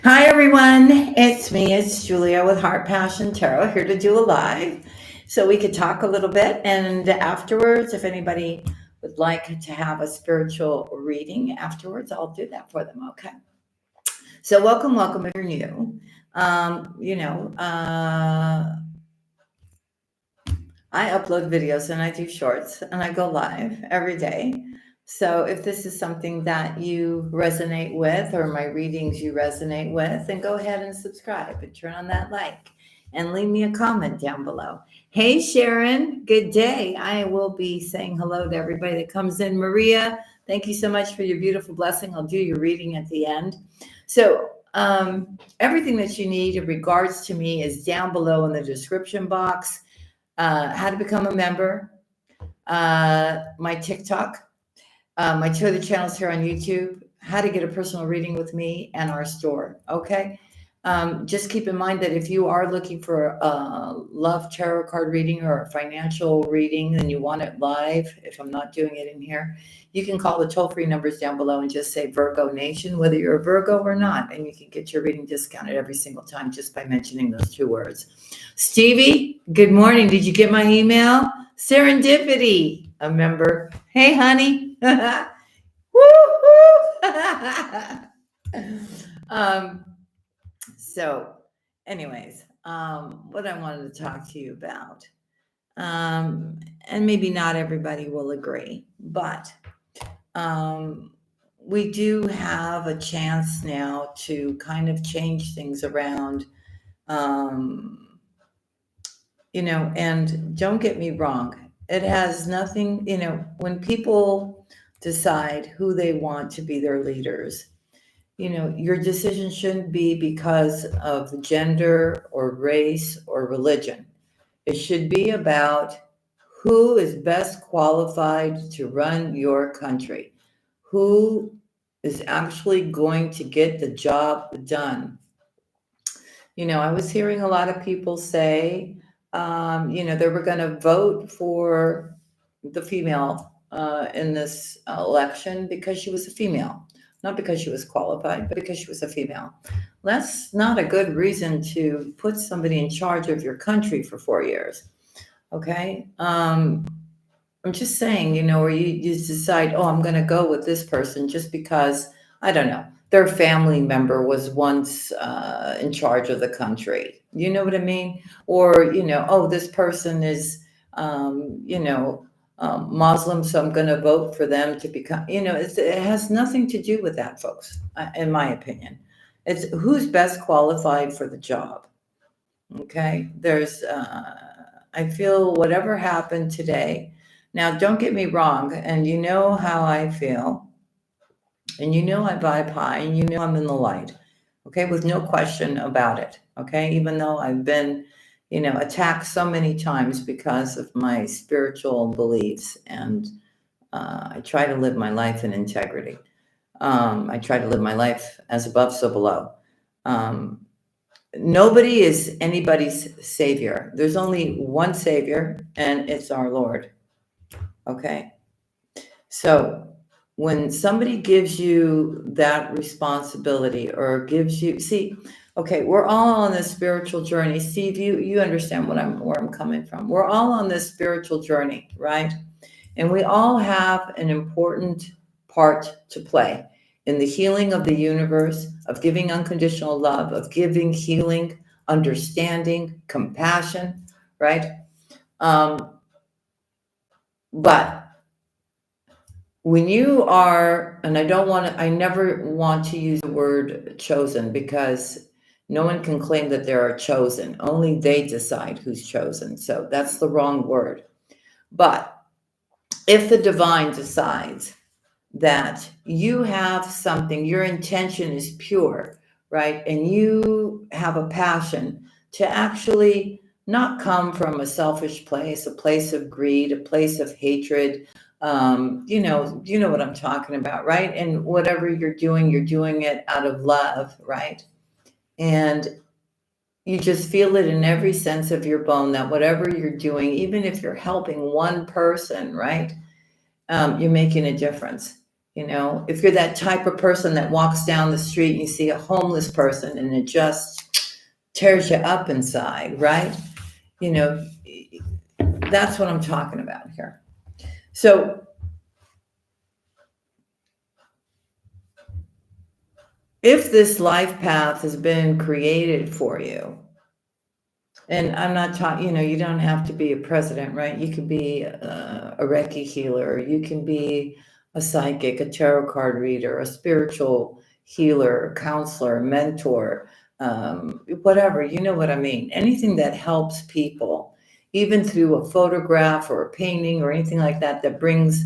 Hi, everyone. It's me. It's Julia with Heart Passion Tarot here to do a live so we could talk a little bit. And afterwards, if anybody would like to have a spiritual reading afterwards, I'll do that for them. Okay. So, welcome if you're new. I upload videos and I do shorts and I go live every day. So if this is something that you resonate with or my readings you resonate with, then go ahead and subscribe and turn on that like and leave me a comment down below. Hey, Sharon, good day. I will be saying hello to everybody that comes in. Maria, thank you so much for your beautiful blessing. I'll do your reading at the end. So everything that you need in regards to me is down below in the description box. How to become a member, my TikTok, my two other channels here on YouTube, how to get a personal reading with me, and our store. Okay. Just keep in mind that if you are looking for a love tarot card reading or a financial reading and you want it live, if I'm not doing it in here, you can call the toll-free numbers down below and just say Virgo Nation, whether you're a Virgo or not, and you can get your reading discounted every single time just by mentioning those two words. Stevie, good morning. Did you get my email? Serendipity, a member. Hey, honey. Woo-hoo. So anyways, what I wanted to talk to you about, and maybe not everybody will agree, but we do have a chance now to kind of change things around, and don't get me wrong. It has nothing, when people decide who they want to be their leaders, your decision shouldn't be because of gender or race or religion. It should be about who is best qualified to run your country, who is actually going to get the job done. I was hearing a lot of people say, they were going to vote for the female in this election because she was a female, not because she was qualified, but because she was a female. That's not a good reason to put somebody in charge of your country for 4 years. Okay. I'm just saying, or you decide, oh, I'm going to go with this person just because, I don't know, their family member was once in charge of the country. You know what I mean? Or, oh, this person is, Muslim, so I'm going to vote for them to become, it has nothing to do with that, folks, in my opinion. It's who's best qualified for the job. Okay. I feel whatever happened today. Now, don't get me wrong. And you know how I feel. And I vibe high, and I'm in the light. Okay. With no question about it. Okay. Even though I've been, attacked so many times because of my spiritual beliefs. And I try to live my life in integrity. I try to live my life as above, so below. Nobody is anybody's savior. There's only one savior, and it's our Lord. Okay. So when somebody gives you that responsibility or gives you, okay, we're all on this spiritual journey. Steve, you understand where I'm coming from. We're all on this spiritual journey, right? And we all have an important part to play in the healing of the universe, of giving unconditional love, of giving healing, understanding, compassion, right? But when you are, and I never want to use the word chosen, because no one can claim that they are chosen. Only they decide who's chosen. So that's the wrong word. But if the divine decides that you have something, your intention is pure, right? And you have a passion to actually not come from a selfish place, a place of greed, a place of hatred. You know what I'm talking about, right? And whatever you're doing it out of love, right? And you just feel it in every sense of your bone that whatever you're doing, even if you're helping one person, right? You're making a difference. You know, if you're that type of person that walks down the street and you see a homeless person and it just tears you up inside, right? You know, that's what I'm talking about here. So if this life path has been created for you, and I'm not talking, you know, you don't have to be a president, right? You could be a Reiki healer. You can be a psychic, a tarot card reader, a spiritual healer, counselor, mentor, whatever. You know what I mean? Anything that helps people, even through a photograph or a painting or anything like that, that brings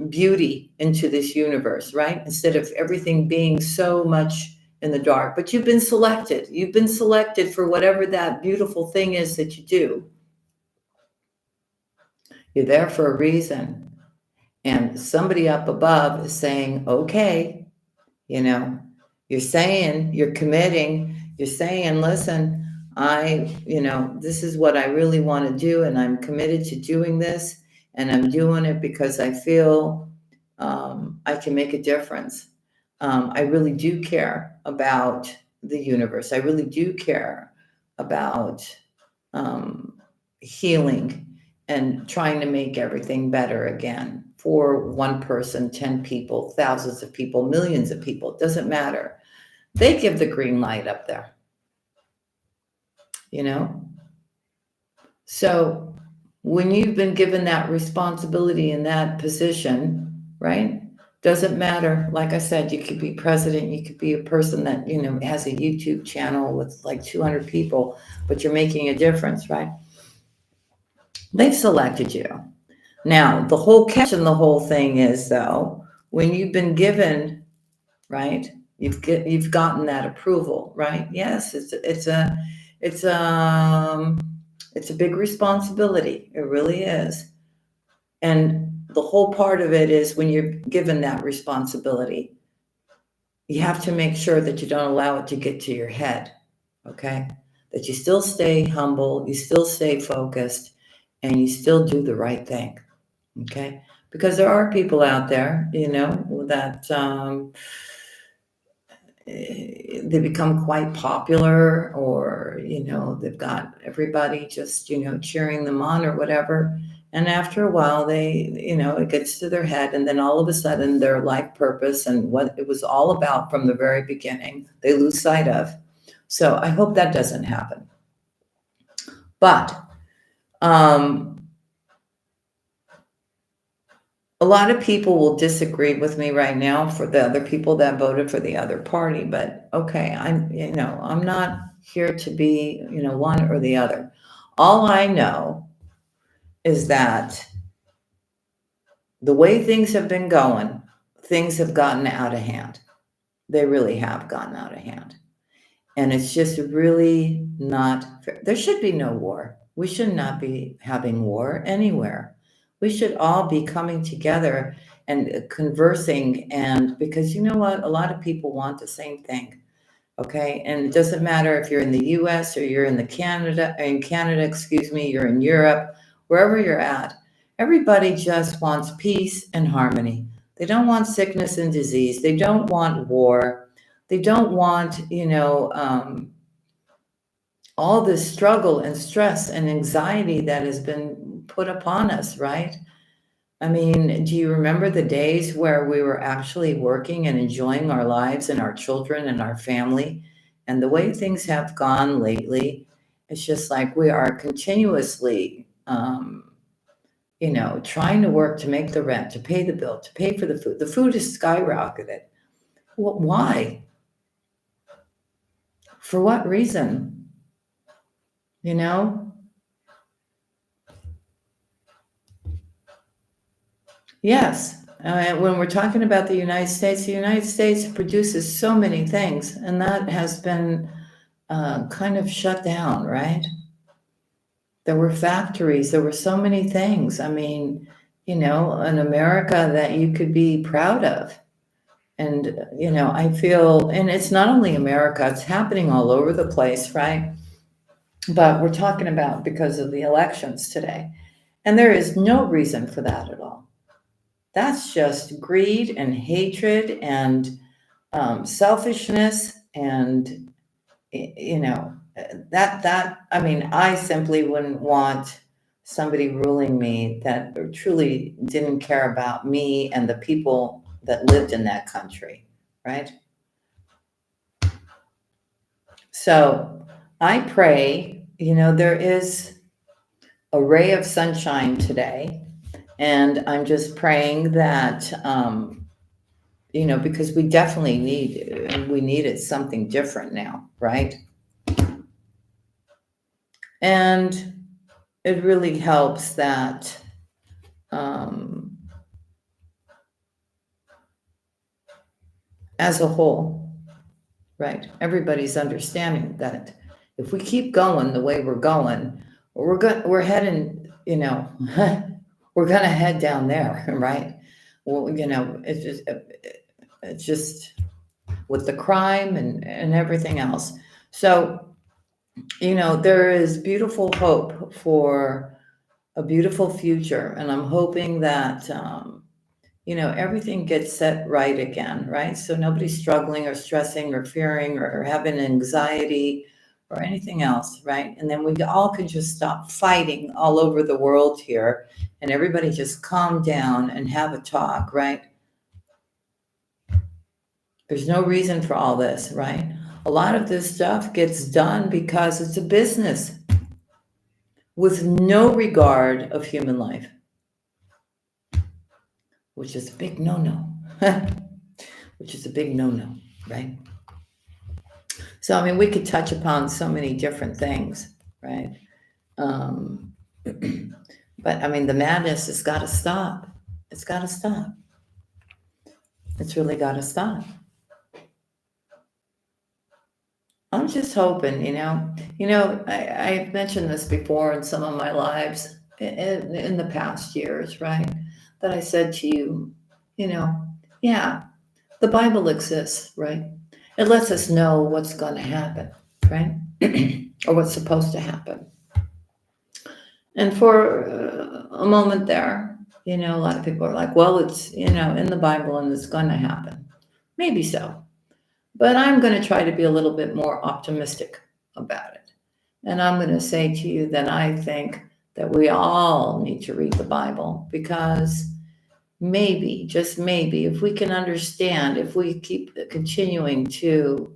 beauty into this universe, right? Instead of everything being so much in the dark. But you've been selected. You've been selected for whatever that beautiful thing is that you do. You're there for a reason. And somebody up above is saying, okay, you know, you're saying, you're committing, you're saying, listen, this is what I really want to do, and I'm committed to doing this, and I'm doing it because I feel I can make a difference. I really do care about the universe. I really do care about healing and trying to make everything better again for one person, 10 people, thousands of people, millions of people. It doesn't matter. They give the green light up there, you know? So when you've been given that responsibility in that position, right? Doesn't matter. Like I said, you could be president, you could be a person that, you know, has a YouTube channel with like 200 people, but you're making a difference, right? They've selected you. Now, the whole catch in the whole thing is, though, when you've been given, right, you've gotten that approval, right? Yes, it's a big responsibility. It really is. And the whole part of it is when you're given that responsibility, you have to make sure that you don't allow it to get to your head, okay? That you still stay humble, you still stay focused, and you still do the right thing, okay? Because there are people out there, you know, that they become quite popular, or, you know, they've got everybody just, you know, cheering them on or whatever. And after a while, they, you know, it gets to their head, and then all of a sudden their life purpose and what it was all about from the very beginning, they lose sight of. So I hope that doesn't happen. But a lot of people will disagree with me right now for the other people that voted for the other party, but okay, I'm not here to be, you know, one or the other. All I know is that the way things have been going, things have gotten out of hand. They really have gotten out of hand. And it's just really not fair. There should be no war. We should not be having war anywhere. We should all be coming together and conversing. And because you know what? A lot of people want the same thing. Okay. And it doesn't matter if you're in the US or you're in Canada, you're in Europe, wherever you're at. Everybody just wants peace and harmony. They don't want sickness and disease. They don't want war. They don't want, all this struggle and stress and anxiety that has been put upon us, right? I mean, do you remember the days where we were actually working and enjoying our lives and our children and our family? And the way things have gone lately, it's just like we are continuously, trying to work to make the rent, to pay the bill, to pay for the food. The food is skyrocketed. Well, why? For what reason? You know? Yes. When we're talking about the United States produces so many things, and that has been kind of shut down, right? There were factories, there were so many things. I mean, an America that you could be proud of. And, I feel, and it's not only America, it's happening all over the place, right? But we're talking about because of the elections today. And there is no reason for that at all. That's just greed and hatred and selfishness and that I mean, I simply wouldn't want somebody ruling me that truly didn't care about me and the people that lived in that country, right? So I pray, there is a ray of sunshine today, and I'm just praying that because we definitely needed something different now, right? And it really helps that um, as a whole, right? Everybody's understanding that if we keep going the way we're going, we're heading, we're gonna head down there, right? Well, it's just with the crime and everything else. So, there is beautiful hope for a beautiful future, and I'm hoping that everything gets set right again, right? So nobody's struggling or stressing or fearing or having anxiety or anything else, right? And then we all could just stop fighting all over the world here and everybody just calm down and have a talk, right? There's no reason for all this, right? A lot of this stuff gets done because it's a business with no regard of human life, which is a big no-no. Which is a big no-no, right? So, I mean, we could touch upon so many different things, right? Um, but I mean, the madness has got to stop. It's got to stop. It's really got to stop. I'm just hoping, I've mentioned this before in some of my lives in the past years, right? That I said to you, yeah, the Bible exists, right? It lets us know what's going to happen, right? Or what's supposed to happen. And for a moment there, a lot of people are like, well, it's, in the Bible and it's going to happen. Maybe so. But I'm going to try to be a little bit more optimistic about it. And I'm going to say to you that I think that we all need to read the Bible because maybe, just maybe, if we can understand, if we keep continuing to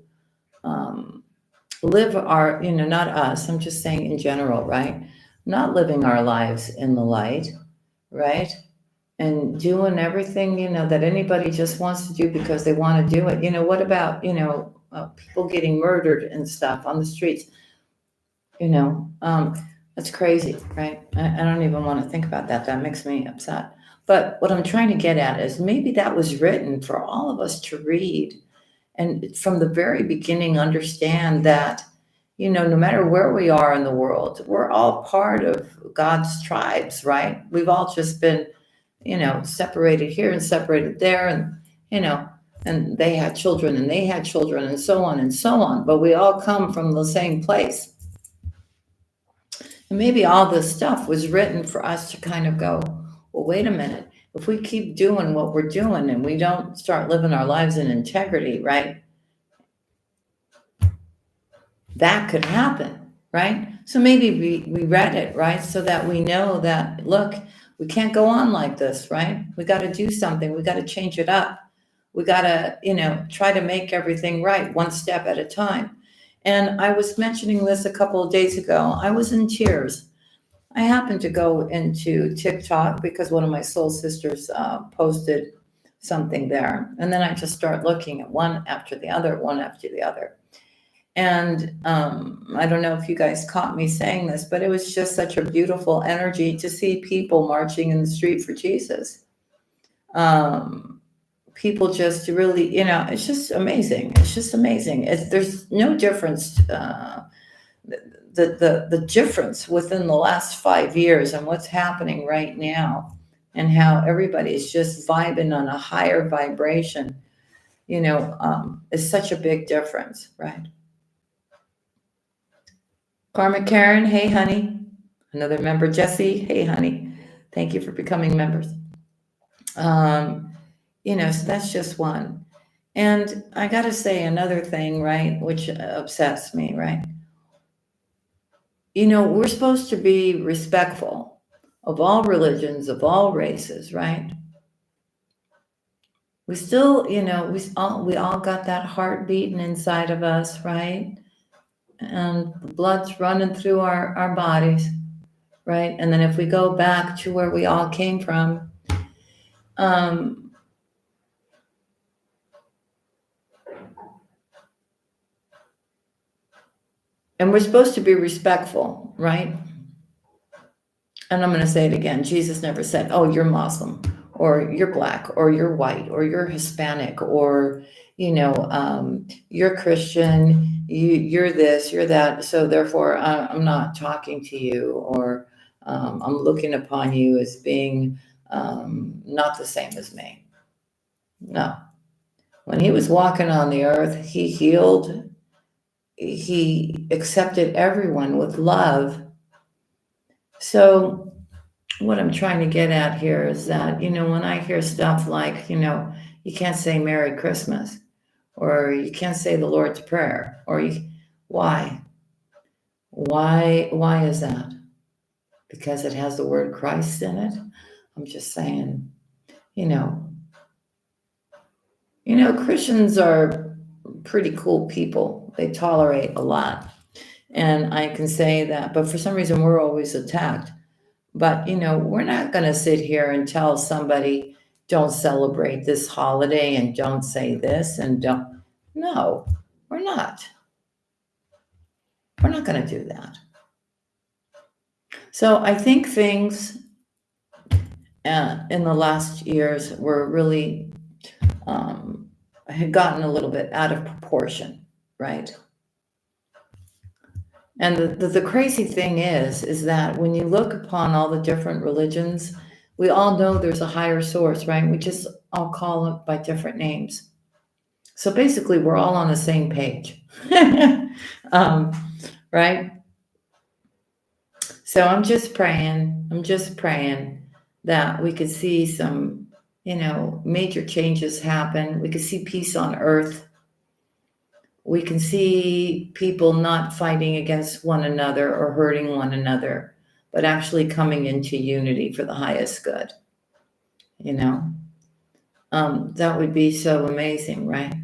live our, not us, I'm just saying in general, right? Not living our lives in the light, right? And doing everything, that anybody just wants to do because they want to do it. What about, people getting murdered and stuff on the streets? That's crazy, right? I don't even want to think about that. That makes me upset. But what I'm trying to get at is maybe that was written for all of us to read and from the very beginning understand that, no matter where we are in the world, we're all part of God's tribes, right? We've all just been, separated here and separated there, and, and they had children and they had children and so on and so on. But we all come from the same place. And maybe all this stuff was written for us to kind of go, well, wait a minute. If we keep doing what we're doing and we don't start living our lives in integrity, right? That could happen, right? So maybe we read it, right? So that we know that, look, we can't go on like this, right? We got to do something. We got to change it up. We got to, try to make everything right one step at a time. And I was mentioning this a couple of days ago. I was in tears. I happened to go into TikTok because one of my soul sisters posted something there. And then I just start looking at one after the other, one after the other. And I don't know if you guys caught me saying this, but it was just such a beautiful energy to see people marching in the street for Jesus. People just really, it's just amazing. It's just amazing. There's no difference. The difference within the last 5 years and what's happening right now, and how everybody is just vibing on a higher vibration, is such a big difference, right? Karma Karen, hey honey. Another member, Jesse, hey honey. Thank you for becoming members. So that's just one. And I got to say another thing, right, which upsets me, right? We're supposed to be respectful of all religions, of all races, right? We still, we all got that heart beating inside of us, right? And the blood's running through our bodies, right? And then if we go back to where we all came from, um, and we're supposed to be respectful, right? And I'm going to say it again. Jesus never said, oh, you're Muslim, or you're black, or you're white, or you're Hispanic, or, you're Christian, you're this, you're that. So therefore, I'm not talking to you, or I'm looking upon you as being not the same as me. No. When he was walking on the earth, he healed, he accepted everyone with love. So what I'm trying to get at here is that, when I hear stuff like, you can't say Merry Christmas, or you can't say the Lord's Prayer, why? Why is that? Because it has the word Christ in it? I'm just saying, you know, Christians are pretty cool people. They tolerate a lot. And I can say that, but for some reason we're always attacked. But, we're not going to sit here and tell somebody, don't celebrate this holiday and don't say this and don't. No, we're not. We're not going to do that. So I think things in the last years were really, had gotten a little bit out of proportion, right? And the crazy thing is that when you look upon all the different religions, we all know there's a higher source, right? We just all call it by different names. So basically, we're all on the same page, right? So I'm just praying that we could see some, major changes happen. We could see peace on earth. We can see people not fighting against one another or hurting one another, but actually coming into unity for the highest good. That would be so amazing, right?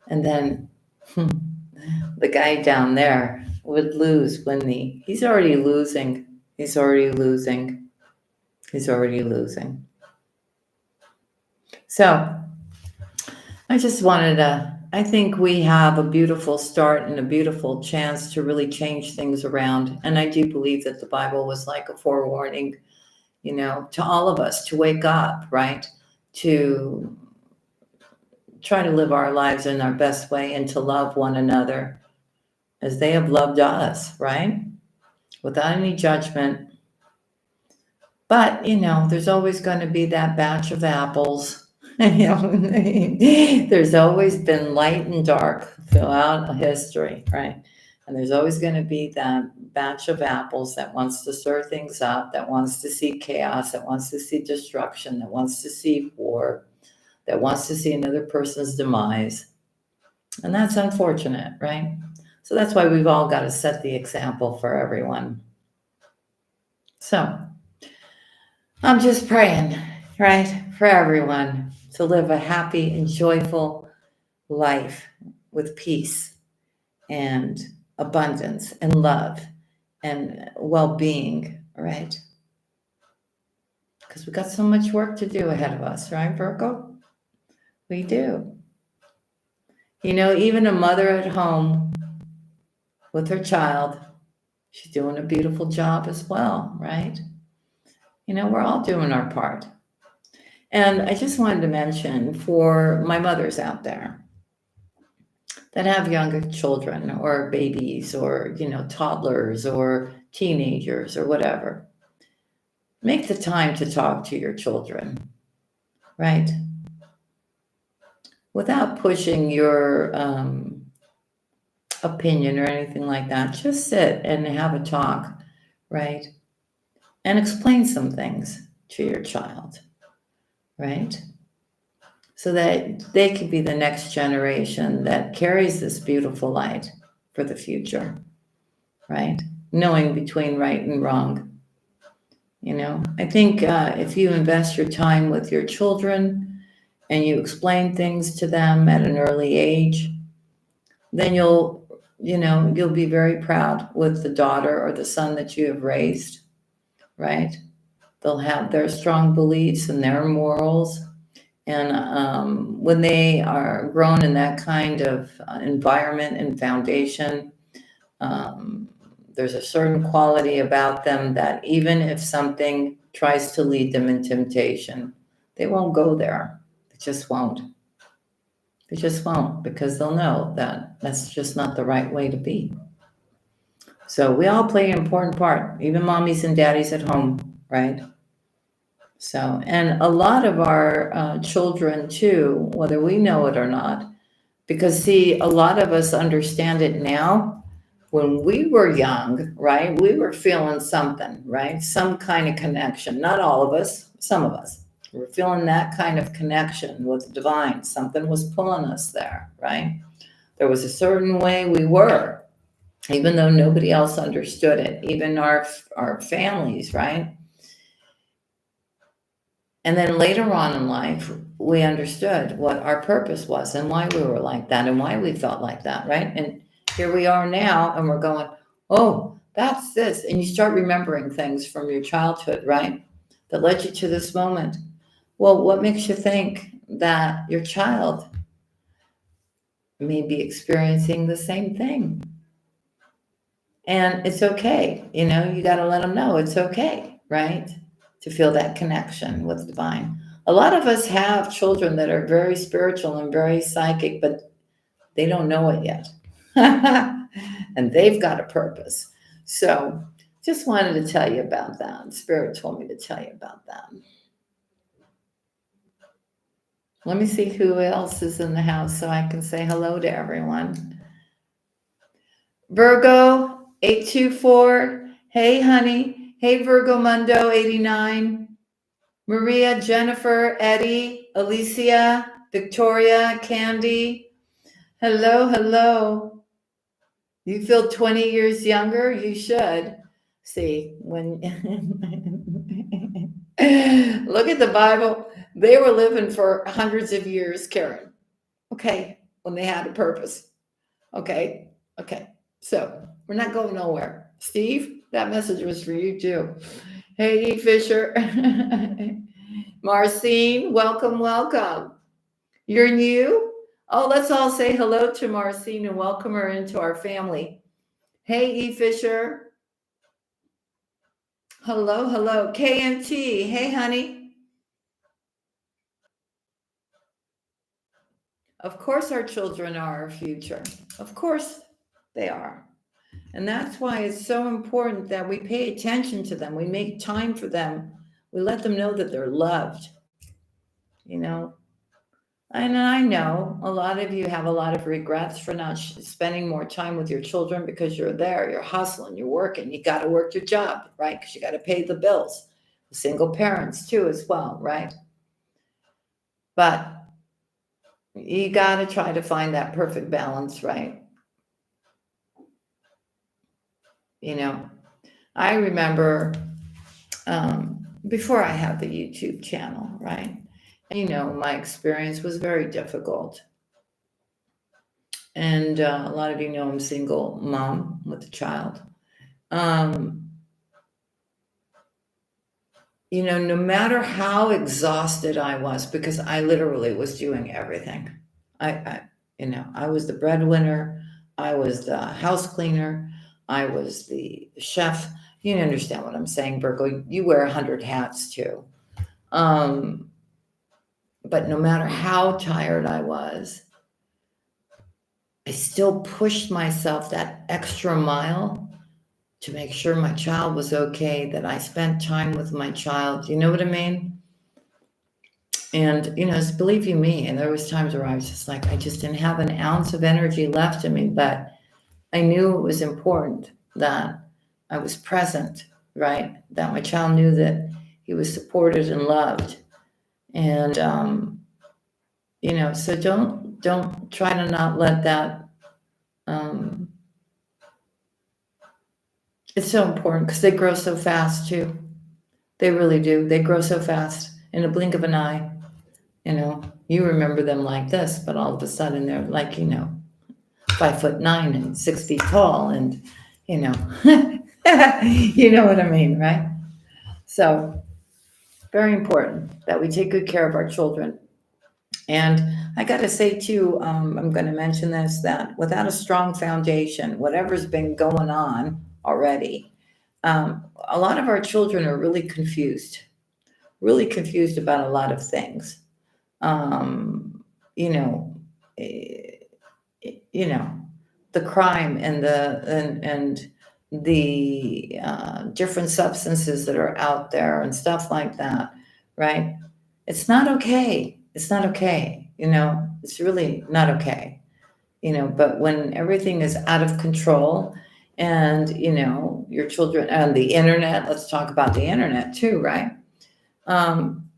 And then the guy down there would lose, wouldn't he? He's already losing. He's already losing. He's already losing. So I just wanted I think we have a beautiful start and a beautiful chance to really change things around. And I do believe that the Bible was like a forewarning, to all of us to wake up, right? To try to live our lives in our best way and to love one another as they have loved us, right? Without any judgment. But, there's always going to be that batch of apples. There's always been light and dark throughout history, right? And there's always going to be that batch of apples that wants to stir things up, that wants to see chaos, that wants to see destruction, that wants to see war, that wants to see another person's demise. And that's unfortunate, right? So that's why we've all got to set the example for everyone. So I'm just praying, right, for everyone to live a happy and joyful life with peace and abundance and love and well-being, right? Because we've got so much work to do ahead of us, right, Virgo? We do. Even a mother at home with her child, she's doing a beautiful job as well, right? We're all doing our part. And I just wanted to mention for my mothers out there that have younger children or babies or, toddlers or teenagers or whatever, make the time to talk to your children, right? Without pushing your opinion or anything like that. Just sit and have a talk, right? And explain some things to your child, right? So that they could be the next generation that carries this beautiful light for the future, right? Knowing between right and wrong. I think if you invest your time with your children and you explain things to them at an early age, then you'll be very proud with the daughter or the son that you have raised, right? They'll have their strong beliefs and their morals. And when they are grown in that kind of environment and foundation, there's a certain quality about them that even if something tries to lead them in temptation, they won't go there. They just won't. They just won't, because they'll know that that's just not the right way to be. So we all play an important part, even mommies and daddies at home, right? So, and a lot of our children too, whether we know it or not, because see, a lot of us understand it now. When we were young, right, we were feeling something, right? Some kind of connection. Not all of us, some of us. We're feeling that kind of connection with the divine. Something was pulling us there, right? There was a certain way we were, even though nobody else understood it, even our families, right? And then later on in life, we understood what our purpose was and why we were like that and why we felt like that, right? And here we are now, and we're going, oh, that's this. And you start remembering things from your childhood, right? That led you to this moment. Well, what makes you think that your child may be experiencing the same thing? And it's okay. You got to let them know it's okay, right? To feel that connection with divine. A lot of us have children that are very spiritual and very psychic, but they don't know it yet. And they've got a purpose. So just wanted to tell you about that. Spirit told me to tell you about that. Let me see who else is in the house so I can say hello to everyone. Virgo 824. Hey, honey. Hey, Virgo Mundo 89. Maria, Jennifer, Eddie, Alicia, Victoria, Candy. Hello, hello. You feel 20 years younger? You should. See, when look at the Bible, they were living for hundreds of years, Karen. Okay, when they had a purpose. Okay. So we're not going nowhere. Steve, that message was for you too. Hey, Fisher. Marcine, welcome. You're new? Oh, let's all say hello to Marcine and welcome her into our family. Hey, E. Fisher. Hello. KMT. Hey, honey. Of course, our children are our future. Of course, they are. And that's why it's so important that we pay attention to them. We make time for them. We let them know that they're loved. And I know a lot of you have a lot of regrets for not spending more time with your children because you're there, you're hustling, you're working, you got to work your job, right? Because you got to pay the bills. Single parents too, as well, right? But you got to try to find that perfect balance, right? I remember before I had the YouTube channel, right? And, my experience was very difficult. And a lot of you know I'm single mom with a child. No matter how exhausted I was, because I literally was doing everything. I was the breadwinner. I was the house cleaner. I was the chef. You understand what I'm saying, Virgo. You wear 100 hats too. But no matter how tired I was, I still pushed myself that extra mile to make sure my child was okay, that I spent time with my child. You know what I mean? And, believe you me, and there was times where I was just like, I just didn't have an ounce of energy left in me, but I knew it was important that I was present, right? That my child knew that he was supported and loved. And, so don't try to not let that, um, it's so important because they grow so fast too. They really do. They grow so fast in a blink of an eye. You remember them like this, but all of a sudden they're like, 5'9" and 6 feet tall, and you know, you know what I mean, right? So very important that we take good care of our children. And I got to say too, I'm going to mention this, that without a strong foundation, whatever's been going on already, a lot of our children are really confused about a lot of things. Um, you know, eh, the crime and the different substances that are out there and stuff like that, right? It's not okay. It's not okay. It's really not okay. But when everything is out of control, and your children and the internet, let's talk about the internet too, right? um,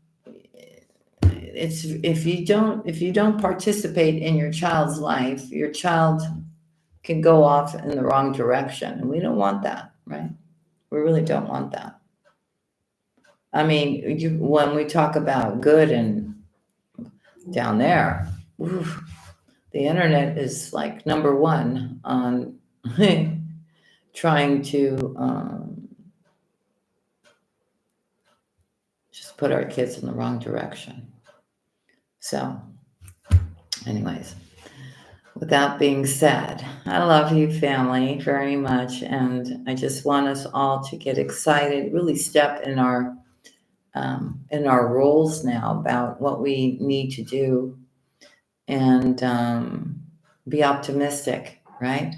it's if you don't participate in your child's life, your child can go off in the wrong direction, and we don't want that, right? We really don't want that. I mean, when we talk about good and down there, oof, the internet is like number one on trying to just put our kids in the wrong direction. So, anyways, with that being said, I love you, family, very much, and I just want us all to get excited, really step in our roles now about what we need to do, and be optimistic, right?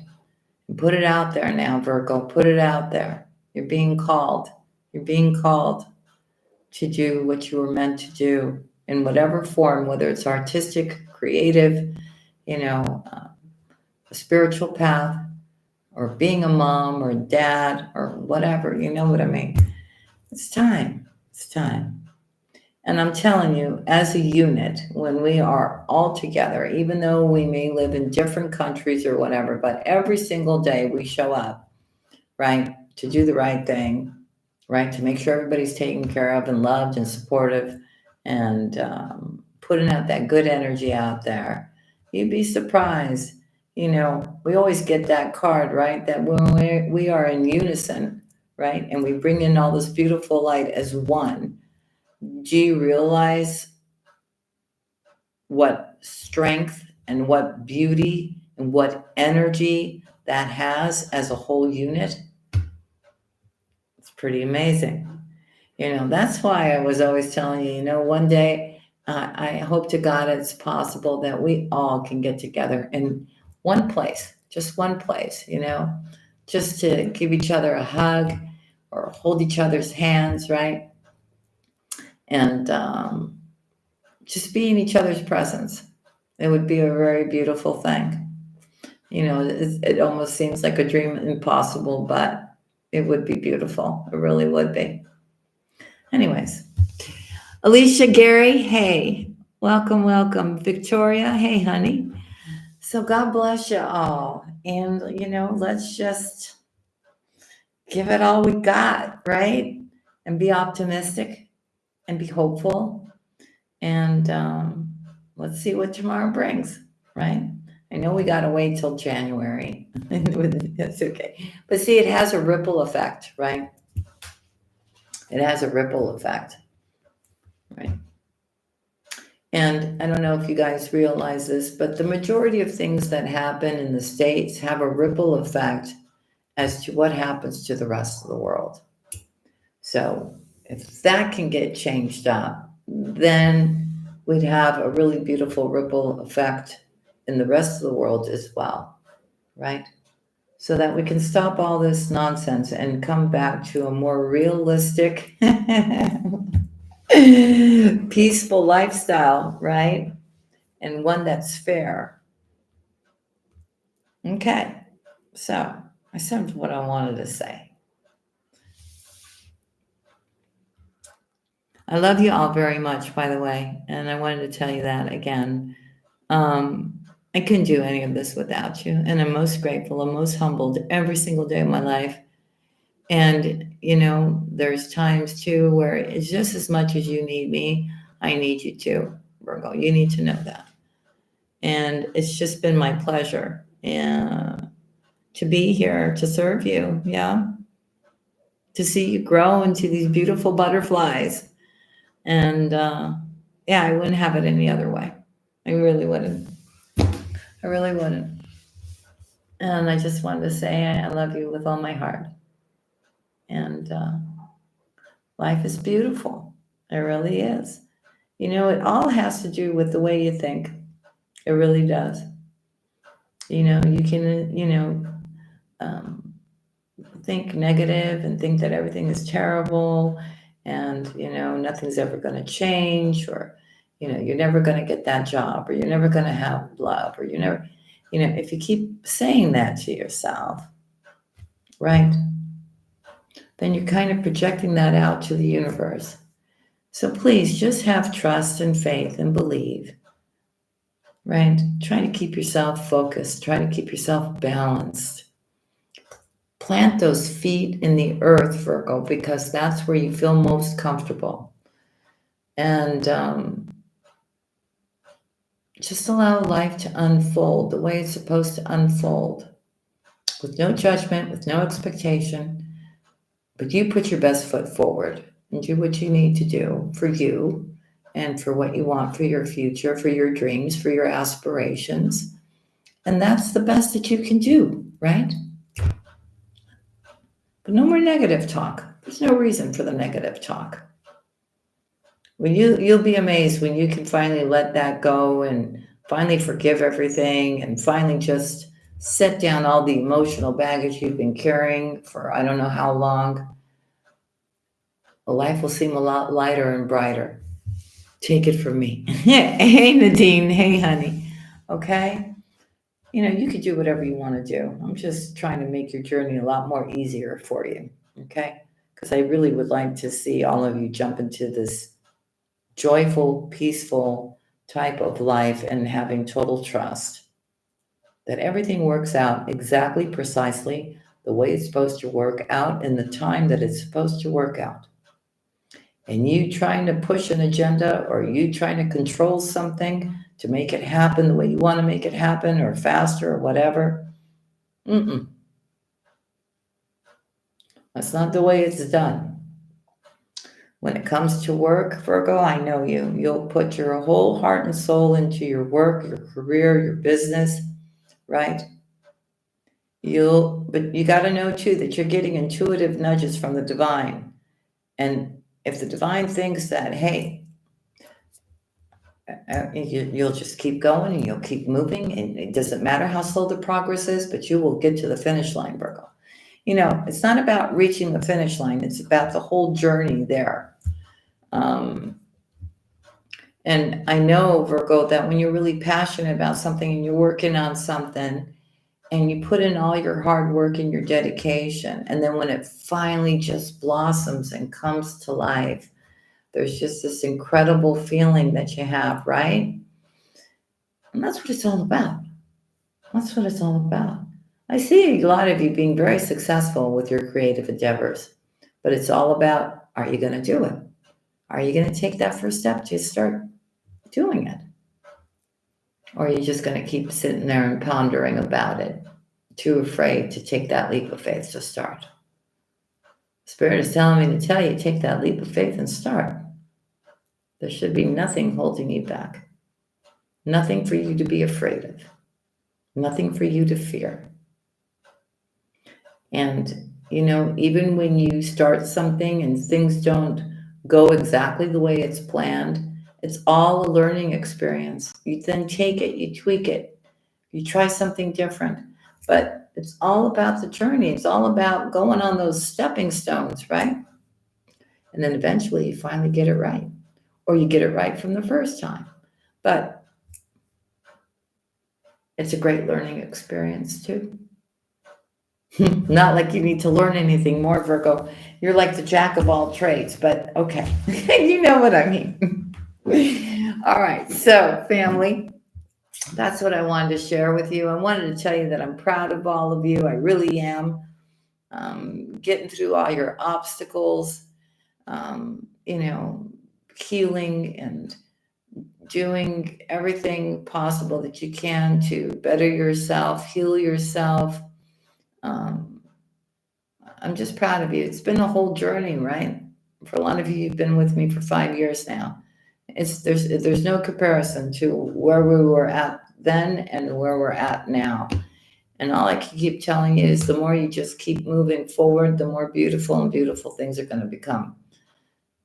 Put it out there now, Virgo. Put it out there. You're being called. You're being called to do what you were meant to do in whatever form, whether it's artistic, creative, a spiritual path, or being a mom or a dad or whatever. You know what I mean? It's time. It's time. And I'm telling you, as a unit, when we are all together, even though we may live in different countries or whatever, but every single day we show up, right, to do the right thing, right, to make sure everybody's taken care of and loved and supportive, and putting out that good energy out there. You'd be surprised. We always get that card, right, that when we are in unison, right, and we bring in all this beautiful light as one. Do you realize what strength and what beauty and what energy that has as a whole unit? It's pretty amazing. That's why I was always telling you, one day I hope to God it's possible that we all can get together in one place, just one place, just to give each other a hug or hold each other's hands, right? And just be in each other's presence. It would be a very beautiful thing. It almost seems like a dream impossible, but it would be beautiful. It really would be. Anyways, Alicia, Gary, hey, welcome, welcome. Victoria, hey, honey. So God bless you all. And, let's just give it all we got, right? And be optimistic and be hopeful. And let's see what tomorrow brings, right? I know we got to wait till January. That's okay. But see, it has a ripple effect, right? It has a ripple effect, right? And I don't know if you guys realize this, but the majority of things that happen in the States have a ripple effect as to what happens to the rest of the world. So if that can get changed up, then we'd have a really beautiful ripple effect in the rest of the world as well, right? So that we can stop all this nonsense and come back to a more realistic, peaceful lifestyle, right? And one that's fair. Okay, so I said what I wanted to say. I love you all very much, by the way, and I wanted to tell you that again. I couldn't do any of this without you, and I'm most grateful and most humbled every single day of my life. And, there's times too where it's just as much as you need me, I need you too, Virgo. You need to know that. And it's just been my pleasure to be here to serve you. Yeah. To see you grow into these beautiful butterflies. And yeah, I wouldn't have it any other way. I really wouldn't. I really wouldn't. And I just wanted to say I love you with all my heart. And life is beautiful. It really is. It all has to do with the way you think. It really does. You can, um, think negative and think that everything is terrible and, nothing's ever going to change, or, you're never going to get that job, or you're never going to have love, or you're never, if you keep saying that to yourself, right, then you're kind of projecting that out to the universe. So please just have trust and faith and believe, right? Try to keep yourself focused, try to keep yourself balanced. Plant those feet in the earth, Virgo, because that's where you feel most comfortable. And just allow life to unfold the way it's supposed to unfold, with no judgment, with no expectation. But you put your best foot forward and do what you need to do for you and for what you want for your future, for your dreams, for your aspirations. And that's the best that you can do, right? But no more negative talk. There's no reason for the negative talk. When you'll be amazed when you can finally let that go and finally forgive everything and finally just set down all the emotional baggage you've been carrying for I don't know how long. Life will seem a lot lighter and brighter. Take it from me. Hey, Nadine. Hey, honey. Okay? You could do whatever you want to do. I'm just trying to make your journey a lot more easier for you. Okay? Because I really would like to see all of you jump into this joyful, peaceful type of life and having total trust that everything works out exactly, precisely the way it's supposed to work out in the time that it's supposed to work out. And you trying to push an agenda or you trying to control something to make it happen the way you want to make it happen or faster or whatever, that's not the way it's done. When it comes to work, Virgo, I know you. You'll put your whole heart and soul into your work, your career, your business, right? But you got to know too that you're getting intuitive nudges from the divine. And if the divine thinks that, hey, you'll just keep going and you'll keep moving, and it doesn't matter how slow the progress is, but you will get to the finish line, Virgo. It's not about reaching the finish line. It's about the whole journey there. And I know, Virgo, that when you're really passionate about something and you're working on something and you put in all your hard work and your dedication, and then when it finally just blossoms and comes to life, there's just this incredible feeling that you have, right? And that's what it's all about. That's what it's all about. I see a lot of you being very successful with your creative endeavors, but it's all about, are you going to do it? Are you going to take that first step to start doing it? Or are you just going to keep sitting there and pondering about it, too afraid to take that leap of faith to start? Spirit is telling me to tell you, take that leap of faith and start. There should be nothing holding you back. Nothing for you to be afraid of. Nothing for you to fear. And, even when you start something and things don't go exactly the way it's planned, it's all a learning experience. You then take it, you tweak it, you try something different. But it's all about the journey. It's all about going on those stepping stones, right? And then eventually you finally get it right. Or you get it right from the first time. But it's a great learning experience too. Not like you need to learn anything more, Virgo. You're like the jack of all trades, but okay. You know what I mean. All right. So, family, that's what I wanted to share with you. I wanted to tell you that I'm proud of all of you. I really am. Getting through all your obstacles, you know, healing and doing everything possible that you can to better yourself, heal yourself. Um, I'm just proud of you. It's been a whole journey, right? For a lot of you, you've been with me for 5 years now. There's no comparison to where we were at then and where we're at now. And all I can keep telling you is the more you just keep moving forward, the more beautiful and beautiful things are going to become,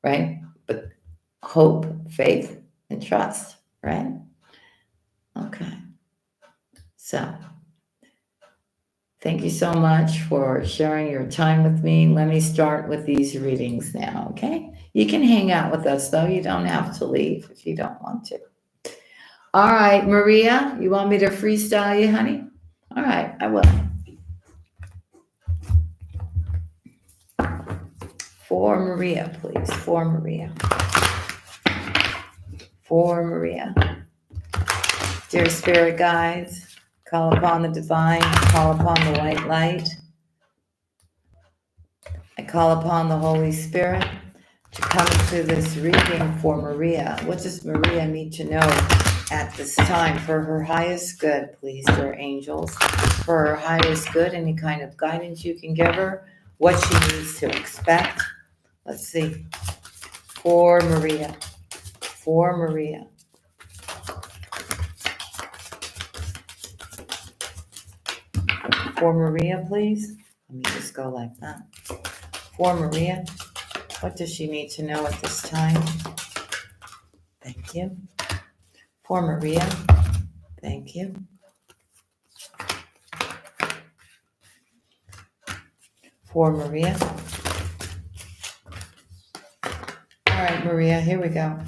right? But hope, faith, and trust, right? Okay. So thank you so much for sharing your time with me. Let me start with these readings now, okay? You can hang out with us, though. You don't have to leave if you don't want to. All right, Maria, you want me to freestyle you, honey? All right, I will. For Maria, please. For Maria. For Maria. Dear spirit guides, call upon the divine, call upon the white light. I call upon the Holy Spirit to come into this reading for Maria. What does Maria need to know at this time for her highest good, please, dear angels? For her highest good, any kind of guidance you can give her, what she needs to expect. Let's see. For Maria. For Maria. For Maria, please. Let me just go like that. For Maria, what does she need to know at this time? Thank you. For Maria, thank you. For Maria. All right, Maria, here we go.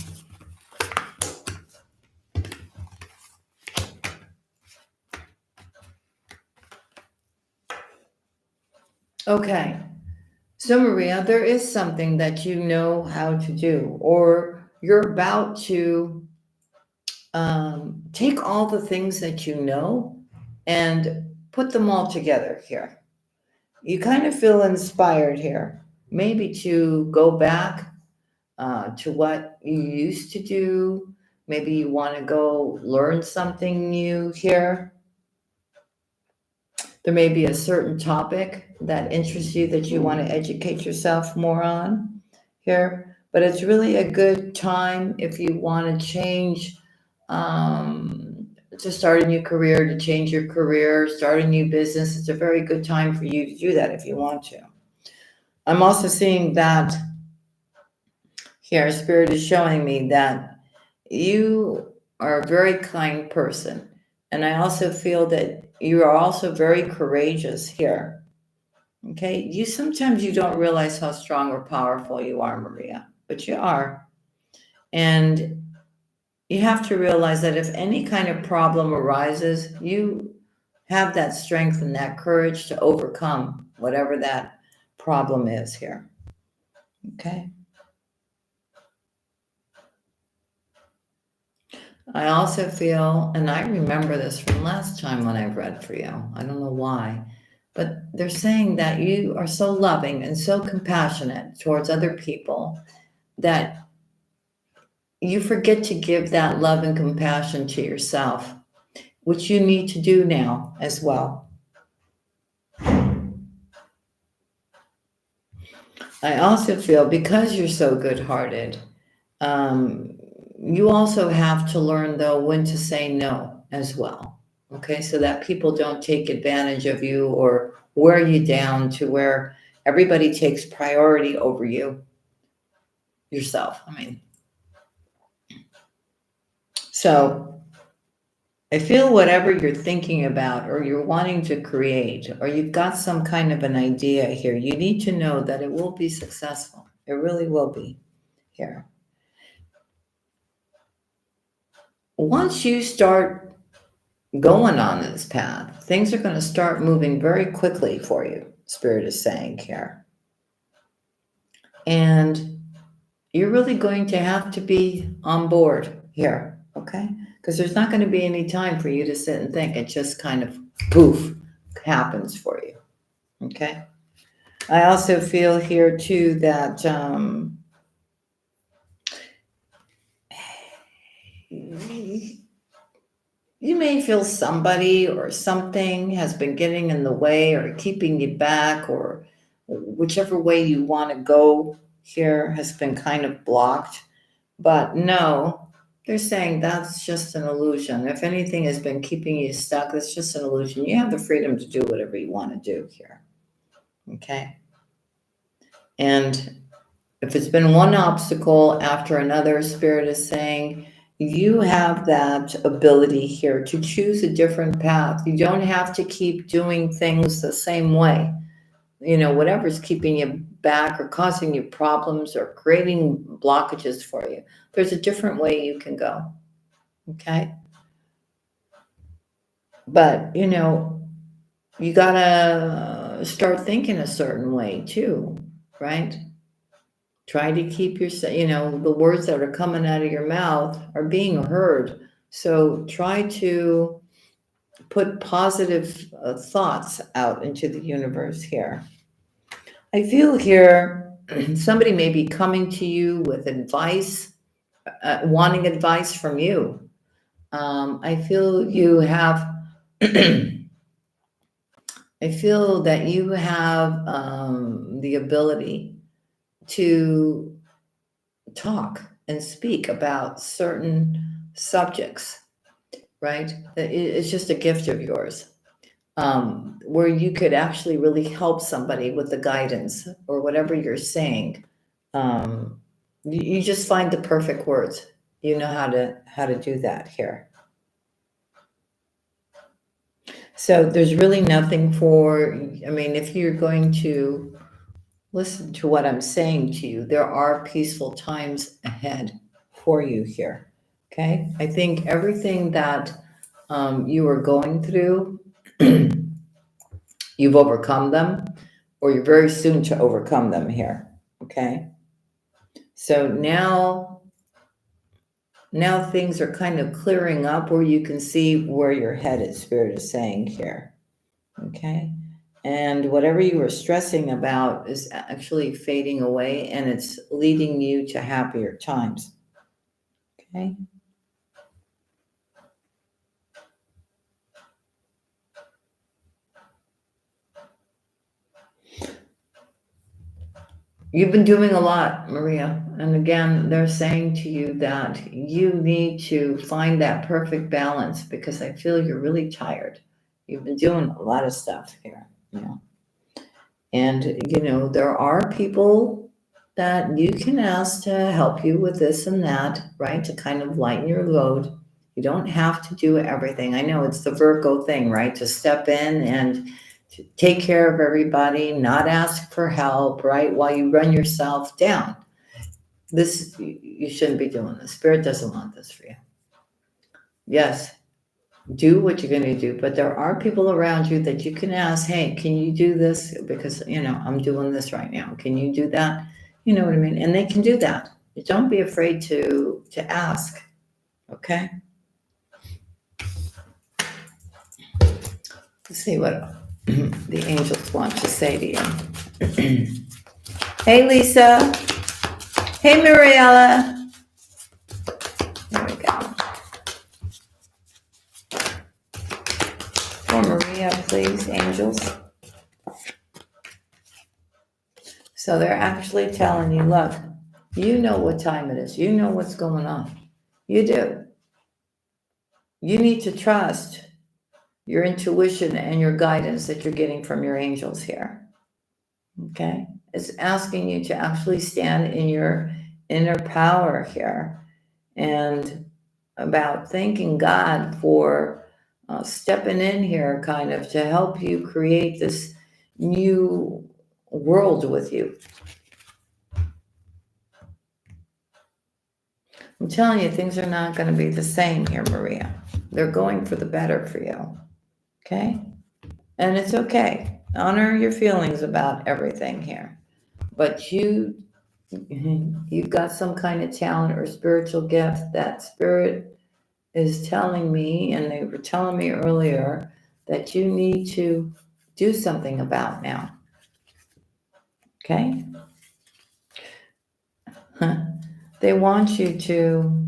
Okay. So, Maria, there is something that you know how to do, or you're about to take all the things that you know and put them all together here. You kind of feel inspired here, maybe to go back to what you used to do. Maybe you want to go learn something new here. There may be a certain topic that interests you that you want to educate yourself more on here, but it's really a good time if you want to change, to start a new career, to change your career, start a new business. It's a very good time for you to do that if you want to. I'm also seeing that here, Spirit is showing me that you are a very kind person. And I also feel that you are also very courageous here. Okay. Sometimes you don't realize how strong or powerful you are, Maria, but you are. And you have to realize that if any kind of problem arises, you have that strength and that courage to overcome whatever that problem is here. Okay. I also feel, and I remember this from last time when I read for you, I don't know why, but they're saying that you are so loving and so compassionate towards other people that you forget to give that love and compassion to yourself, which you need to do now as well. I also feel because you're so good-hearted, you also have to learn, though, when to say no as well. Okay, so that people don't take advantage of you or wear you down to where everybody takes priority over yourself. So I feel whatever you're thinking about or you're wanting to create or you've got some kind of an idea here, you need to know that it will be successful. It really will be here. Once you start going on this path. Things are going to start moving very quickly for you, Spirit is saying here. And you're really going to have to be on board here, okay? Because there's not going to be any time for you to sit and think. It just kind of poof happens for you, okay? I also feel here too that you may feel somebody or something has been getting in the way or keeping you back, or whichever way you want to go here has been kind of blocked. But no, they're saying that's just an illusion. If anything has been keeping you stuck, it's just an illusion. You have the freedom to do whatever you want to do here. Okay? And if it's been one obstacle after another, Spirit is saying you have that ability here to choose a different path. You don't have to keep doing things the same way. You know, whatever's keeping you back or causing you problems or creating blockages for you, there's a different way you can go. Okay? But, you know, you gotta start thinking a certain way too, right? Try to keep your, you know, the words that are coming out of your mouth are being heard. So try to put positive thoughts out into the universe here. I feel here somebody may be coming to you with advice, wanting advice from you. I feel you have, I feel that you have the ability to talk and speak about certain subjects, right? It's just a gift of yours, where you could actually really help somebody with the guidance or whatever you're saying. You just find the perfect words. You know how to do that here. So there's really nothing for, I mean, if you're going to listen to what I'm saying to you, there are peaceful times ahead for you here. Okay? I think everything that you are going through, you've overcome them, or you're very soon to overcome them here. Okay? So now things are kind of clearing up where you can see where your head is, Spirit is saying here. Okay? And whatever you were stressing about is actually fading away, and it's leading you to happier times. Okay? You've been doing a lot, Maria. And again, they're saying to you that you need to find that perfect balance, because I feel you're really tired. You've been doing a lot of stuff here, you know. And, you know, there are people that you can ask to help you with this and that, right? To kind of lighten your load. You don't have to do everything. I know it's the Virgo thing, right? To step in and to take care of everybody, not ask for help, right? While you run yourself down. This, you shouldn't be doing this. Spirit doesn't want this for you. Yes, do what you're going to do, but there are people around you that you can ask, hey, can you do this? Because, you know, I'm doing this right now. Can you do that? You know what I mean? And they can do that. Don't be afraid to ask. Okay? Let's see what the angels want to say to you. Hey, Lisa. Hey, Mariella. There we go. For Maria, please, angels. So they're actually telling you, look, you know what time it is. You know what's going on. You do. You need to trust your intuition and your guidance that you're getting from your angels here. Okay? It's asking you to actually stand in your inner power here, and about thanking God for stepping in here kind of to help you create this new world with you. I'm telling you, things are not going to be the same here, Maria. They're going for the better for you. Okay? And it's okay. Honor your feelings about everything here. But you've got some kind of talent or spiritual gift that spirit is telling me, and they were telling me earlier, that you need to do something about now. Okay? They want you to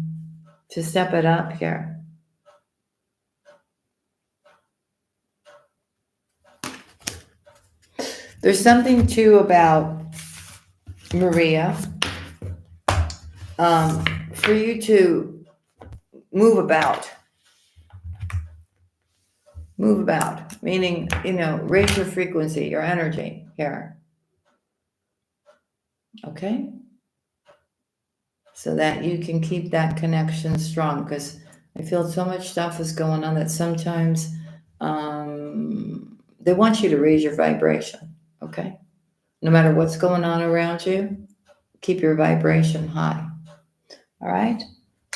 step it up here. There's something too about Maria, for you to move about, meaning, raise your frequency, your energy here. Okay? So that you can keep that connection strong, because I feel so much stuff is going on that sometimes they want you to raise your vibration. Okay? No matter what's going on around you, keep your vibration high. All right?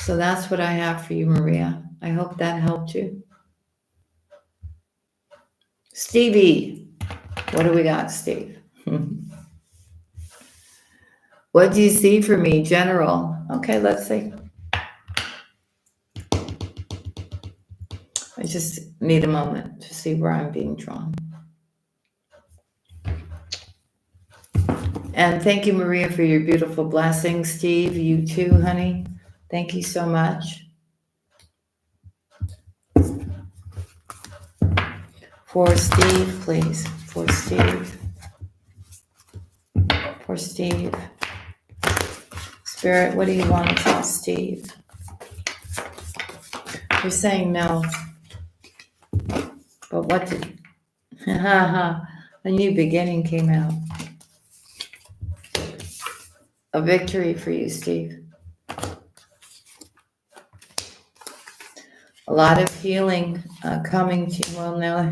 So that's what I have for you, Maria. I hope that helped you. Stevie, what do we got, Steve? What do you see for me, general? Okay, let's see. I just need a moment to see where I'm being drawn. And thank you, Maria, for your beautiful blessing. Steve, you too, honey. Thank you so much. For Steve, please. For Steve. For Steve. Spirit, what do you want to tell Steve? You're saying no. But what did... a new beginning came out. A victory for you, Steve. A lot of healing coming to you. Well, now,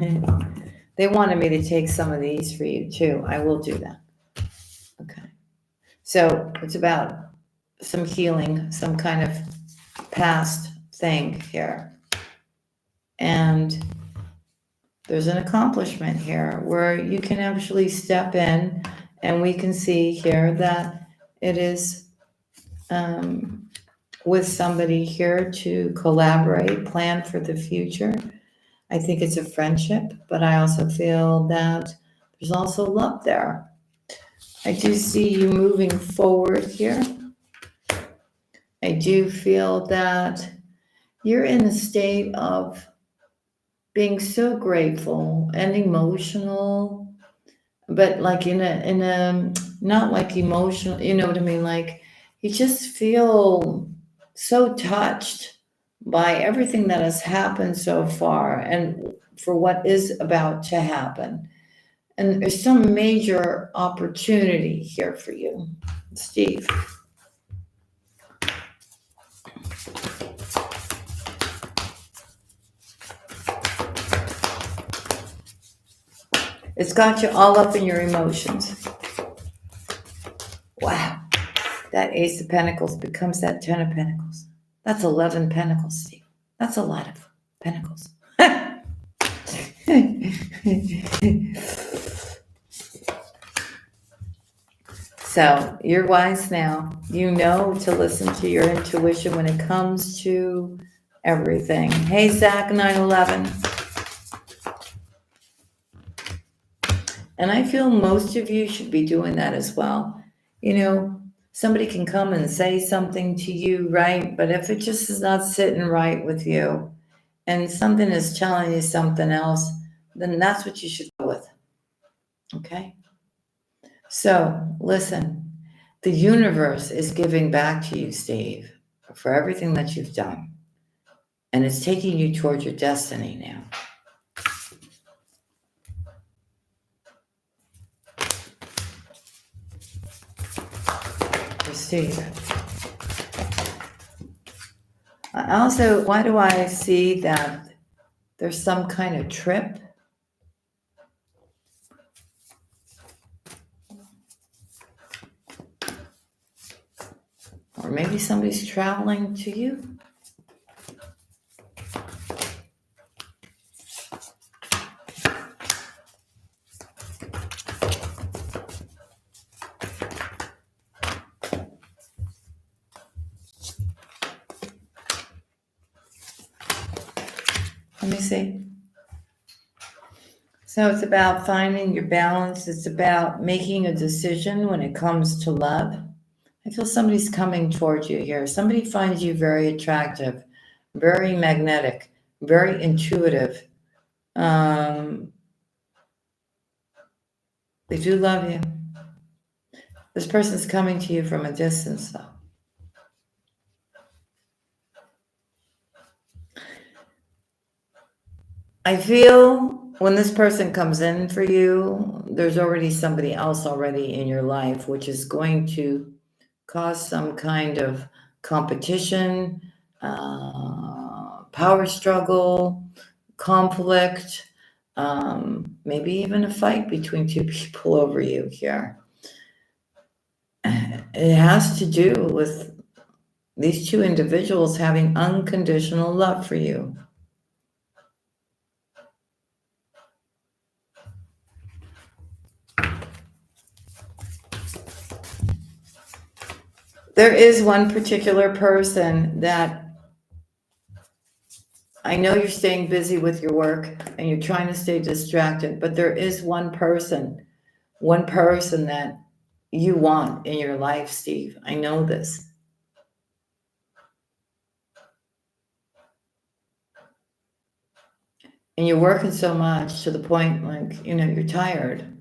they wanted me to take some of these for you, too. I will do that. Okay. So it's about some healing, some kind of past thing here. And there's an accomplishment here where you can actually step in, and we can see here that it is with somebody here to collaborate, plan for the future. I think it's a friendship, but I also feel that there's also love there. I do see you moving forward here. I do feel that you're in a state of being so grateful and emotional, but like in a not like emotional, you know what I mean? Like you just feel so touched by everything that has happened so far and for what is about to happen. And there's some major opportunity here for you, Steve. It's got you all up in your emotions. Wow. That Ace of Pentacles becomes that 10 of Pentacles. That's 11 Pentacles, Steve. That's a lot of Pentacles. So you're wise now. You know to listen to your intuition when it comes to everything. Hey, Zach 911. And I feel most of you should be doing that as well. Somebody can come and say something to you, right? But if it just is not sitting right with you and something is telling you something else, then that's what you should go with. Okay? So listen, the universe is giving back to you, Steve, for everything that you've done. And it's taking you towards your destiny now. Steve. Also, why do I see that there's some kind of trip? Or maybe somebody's traveling to you? Let me see. So it's about finding your balance. It's about making a decision when it comes to love. I feel somebody's coming towards you here. Somebody finds you very attractive, very magnetic, very intuitive. Um, they do love you. This person's coming to you from a distance, though. I feel when this person comes in for you, there's already somebody else already in your life, which is going to cause some kind of competition, power struggle, conflict, maybe even a fight between two people over you here. It has to do with these two individuals having unconditional love for you. There is one particular person that I know you're staying busy with your work and you're trying to stay distracted, but there is one person that you want in your life, Steve. I know this. And you're working so much to the point like, you're tired.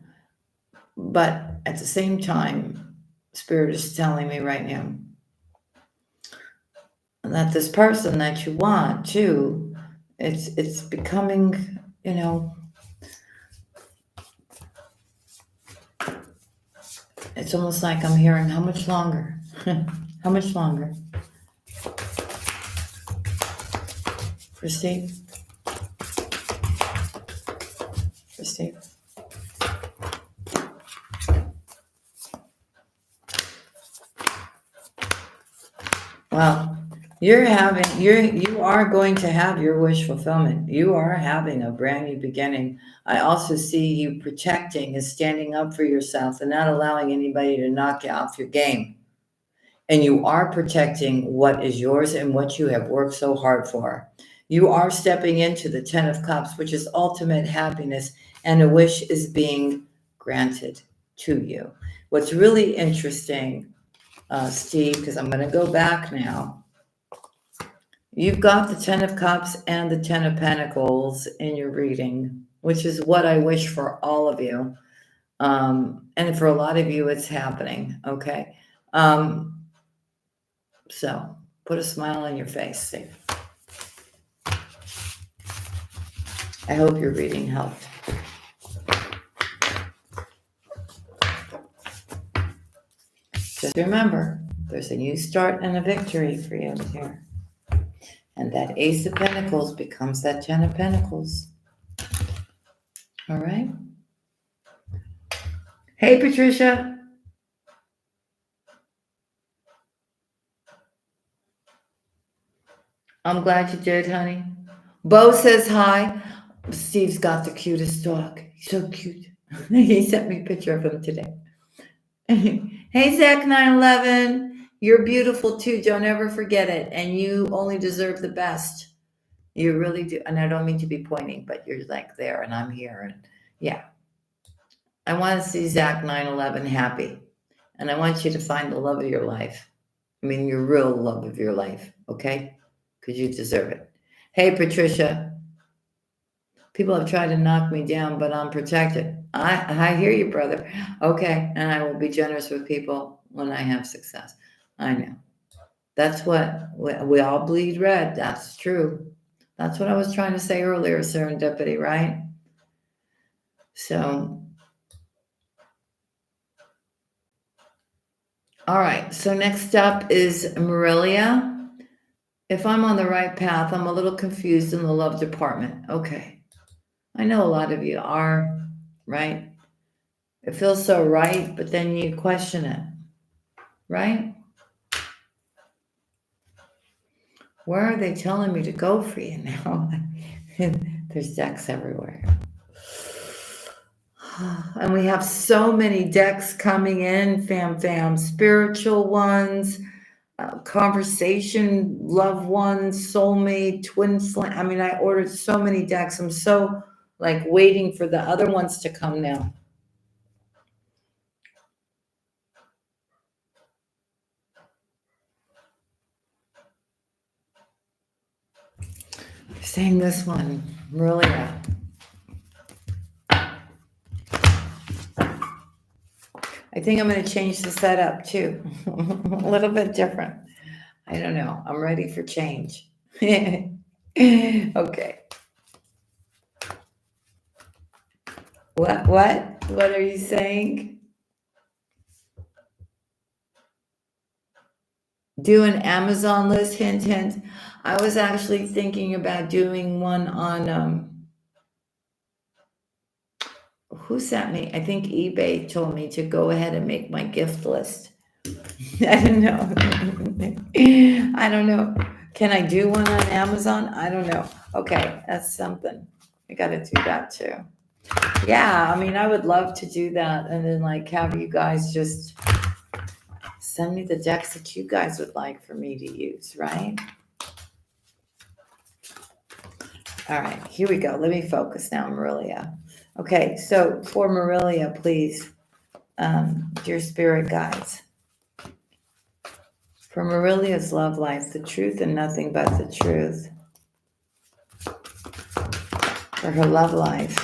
But at the same time, Spirit is telling me right now that this person that you want too, it's becoming, it's almost like I'm hearing, how much longer? How much longer? For Steve? For Steve? Well, you are going to have your wish fulfillment. You are having a brand new beginning. I also see you protecting and standing up for yourself and not allowing anybody to knock you off your game. And you are protecting what is yours and what you have worked so hard for. You are stepping into the 10 of Cups, which is ultimate happiness, and a wish is being granted to you. What's really interesting, Steve, because I'm going to go back now. You've got the 10 of Cups and the 10 of Pentacles in your reading, which is what I wish for all of you. And for a lot of you, it's happening, okay? So put a smile on your face, Steve. I hope your reading helped. Just remember, there's a new start and a victory for you here. And that Ace of Pentacles becomes that 10 of Pentacles. All right? Hey, Patricia. I'm glad you did, honey. Bo says hi. Steve's got the cutest dog. He's so cute. He sent me a picture of him today. Hey, Zach 911. You're beautiful too. Don't ever forget it. And you only deserve the best. You really do. And I don't mean to be pointing, but you're like there and I'm here. And yeah. I want to see Zach 911 happy. And I want you to find the love of your life. I mean, your real love of your life. Okay? Because you deserve it. Hey, Patricia. People have tried to knock me down, but I'm protected. I hear you, brother. Okay. And I will be generous with people when I have success. I know. That's what we all bleed red. That's true. That's what I was trying to say earlier, serendipity, right? So, all right. So next up is Melia. If I'm on the right path, I'm a little confused in the love department. Okay. I know a lot of you are, right? It feels so right, but then you question it, right? Where are they telling me to go for you now? There's decks everywhere. And we have so many decks coming in, fam, spiritual ones, conversation, loved one, soulmate, twin flame. I mean, I ordered so many decks. I'm so like waiting for the other ones to come now. Saying this one, Melia. I think I'm going to change the setup too. A little bit different. I don't know. I'm ready for change. Okay. What are you saying? Do an Amazon list, hint, hint. I was actually thinking about doing one on, who sent me? I think eBay told me to go ahead and make my gift list. I don't know. I don't know. Can I do one on Amazon? I don't know. Okay, that's something. I got to do that too. Yeah, I mean, I would love to do that and then like have you guys just send me the decks that you guys would like for me to use, right? All right, here we go. Let me focus now, Melia. Okay, so for Melia, please, dear spirit guides, for Merilia's love life, the truth and nothing but the truth. For her love life.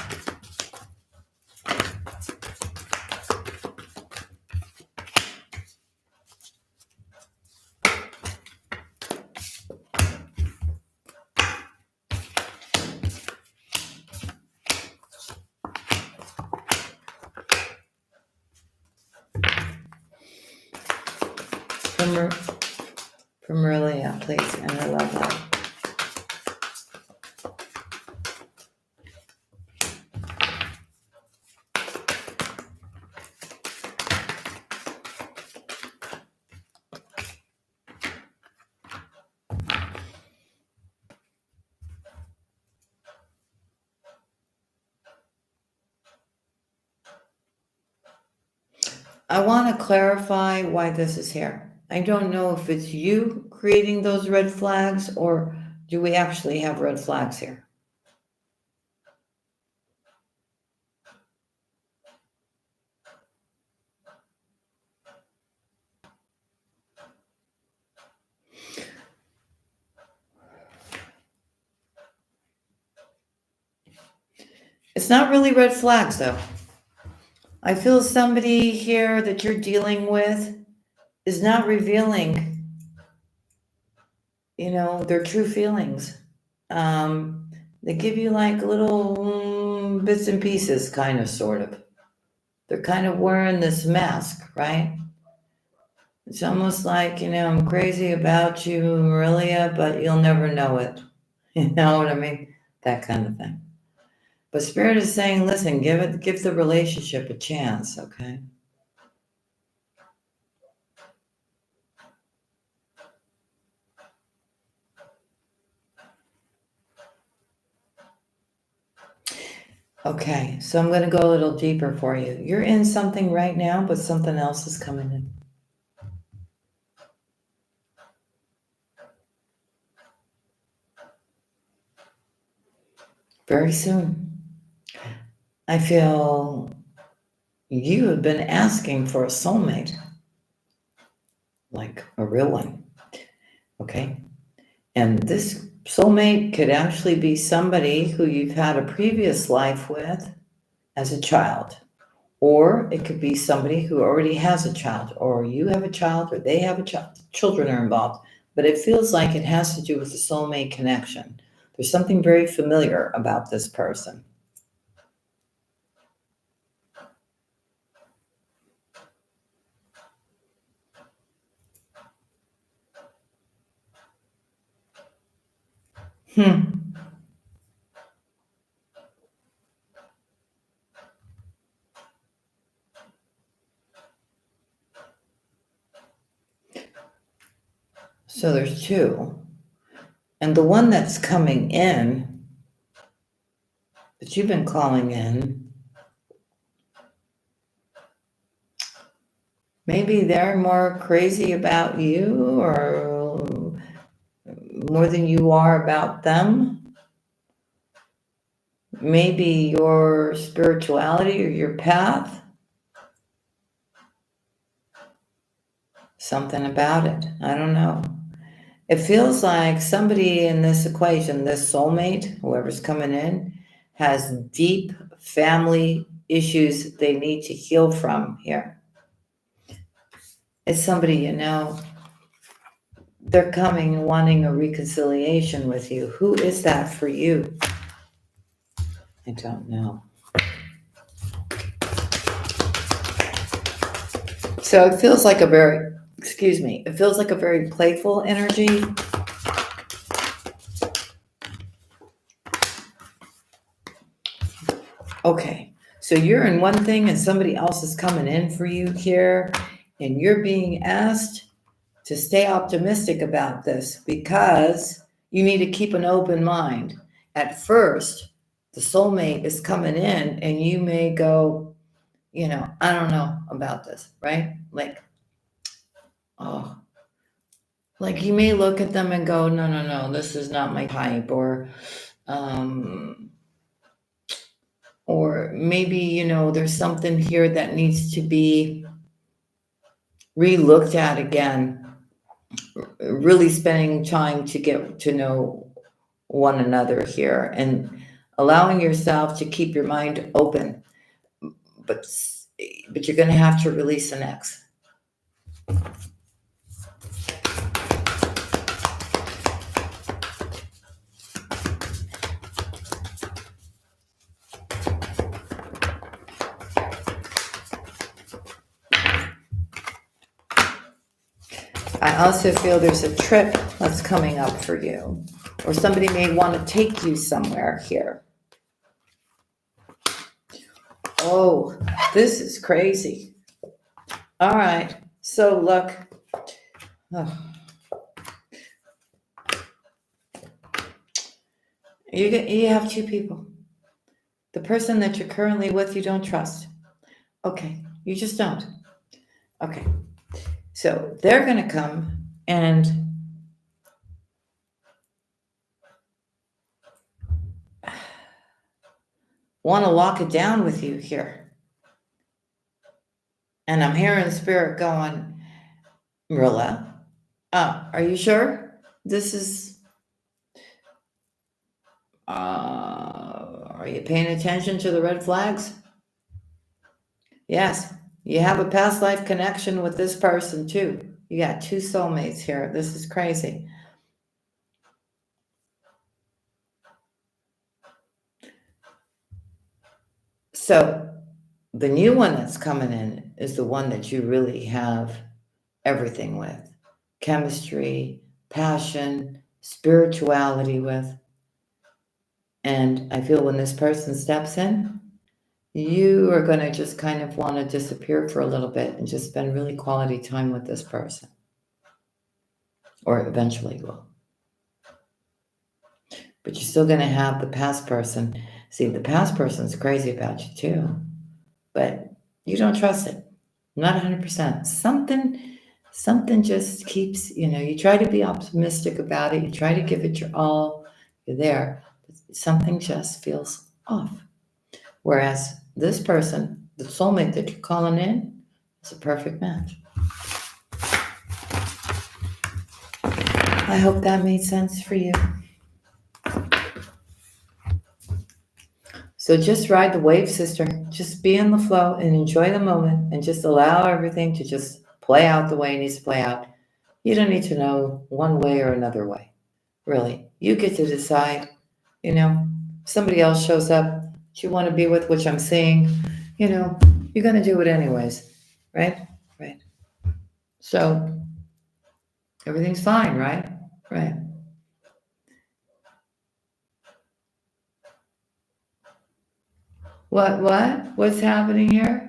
For Melia, please, and her love life. I want to clarify why this is here. I don't know if it's you creating those red flags or do we actually have red flags here? It's not really red flags though. I feel somebody here that you're dealing with is not revealing, their true feelings. They give you like little bits and pieces, kind of, sort of. They're kind of wearing this mask, right? It's almost like, I'm crazy about you, Melia, but you'll never know it. You know what I mean? That kind of thing. But Spirit is saying, listen, give the relationship a chance, okay? Okay, so I'm going to go a little deeper for you. You're in something right now, but something else is coming in. Very soon. I feel you have been asking for a soulmate, like a real one, okay? And this soulmate could actually be somebody who you've had a previous life with as a child. Or it could be somebody who already has a child, or you have a child, or they have a child. Children are involved. But it feels like it has to do with the soulmate connection. There's something very familiar about this person. So there's two. And the one that's coming in, that you've been calling in, Maybe they're more crazy about you or more than you are about them. Maybe your spirituality or your path. Something about it. I don't know. It feels like somebody in this equation, this soulmate, whoever's coming in, has deep family issues they need to heal from here. It's somebody you know. They're coming wanting a reconciliation with you. Who is that for you? I don't know. So it feels like a very, it feels like a very playful energy. Okay, so you're in one thing and somebody else is coming in for you here, and you're being asked to stay optimistic about this because you need to keep an open mind. At first, the soulmate is coming in and you may go, I don't know about this, right? Oh, like you may look at them and go, no, this is not my type, or maybe, there's something here that needs to be re-looked at again. Really spending time to get to know one another here and allowing yourself to keep your mind open, but you're going to have to release an ex. I also feel there's a trip that's coming up for you, or somebody may want to take you somewhere here. Oh, this is crazy. All right, so look. Oh. You have two people. The person that you're currently with, you don't trust. Okay, you just don't. Okay, so they're going to come and want to lock it down with you here. And I'm hearing spirit going, Melia, are you sure this is, are you paying attention to the red flags? Yes, you have a past life connection with this person too. You got two soulmates here. This is crazy. So the new one that's coming in is the one that you really have everything with. Chemistry, passion, spirituality with. And I feel when this person steps in, you are going to just kind of want to disappear for a little bit and just spend really quality time with this person. Or eventually will. But you're still going to have the past person. See, the past person's crazy about you too. But you don't trust it. Not 100%. Something just keeps, you try to be optimistic about it. You try to give it your all. You're there. But something just feels off. Whereas this person, the soulmate that you're calling in, is a perfect match. I hope that made sense for you. So just ride the wave, sister. Just be in the flow and enjoy the moment and just allow everything to just play out the way it needs to play out. You don't need to know one way or another way. Really. You get to decide, somebody else shows up that you want to be with, which I'm seeing, you're going to do it anyways. Right? Right. So everything's fine, right? Right. What? What's happening here?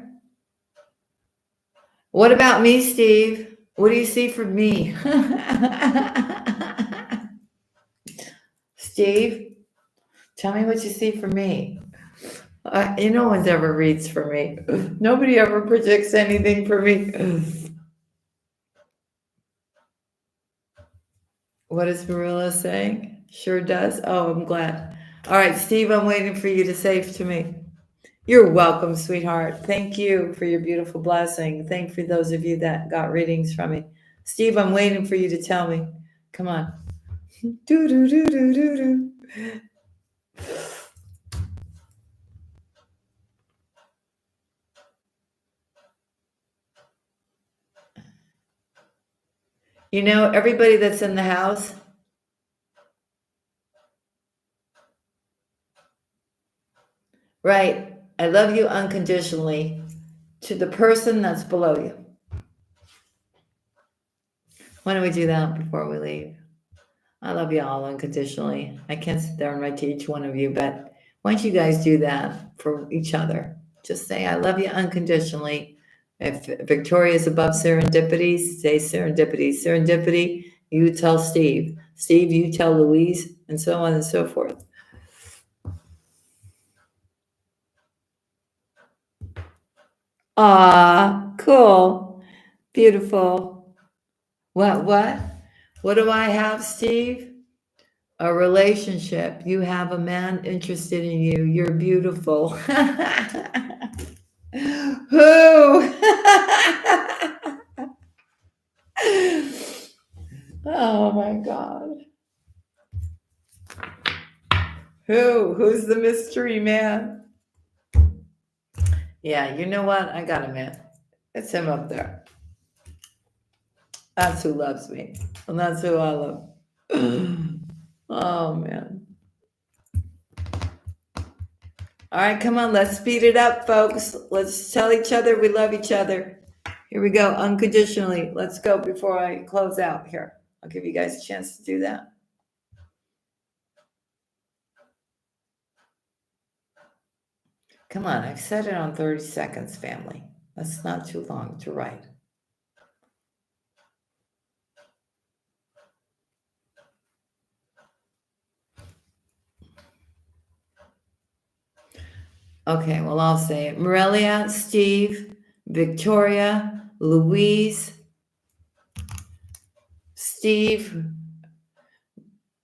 What about me, Steve? What do you see from me? Steve, tell me what you see for me. No one ever reads for me. Nobody ever predicts anything for me. What is Marilla saying? Sure does. Oh, I'm glad. All right, Steve, I'm waiting for you to say to me. You're welcome, sweetheart. Thank you for your beautiful blessing. Thank for those of you that got readings from me. Steve, I'm waiting for you to tell me. Come on. Do do do do do do. You know, everybody that's in the house, right? I love you unconditionally to the person that's below you. Why don't we do that before we leave? I love you all unconditionally. I can't sit there and write to each one of you, but why don't you guys do that for each other? Just say, I love you unconditionally. If Victoria is above serendipity, say serendipity. Serendipity, you tell Steve. Steve, you tell Louise, and so on and so forth. Ah, cool. Beautiful. What? What do I have, Steve? A relationship. You have a man interested in you. You're beautiful. Who? Oh my God. Who? Who's the mystery man? Yeah, you know what? I got a man. It's him up there. That's who loves me. And that's who I love. Oh man. All right, come on, let's speed it up, folks. Let's tell each other we love each other. Here we go, unconditionally. Let's go before I close out here. I'll give you guys a chance to do that. Come on, I've set it on 30 seconds, family. That's not too long to write. Okay, well, I'll say it. Melia, Steve, Victoria, Louise, Steve,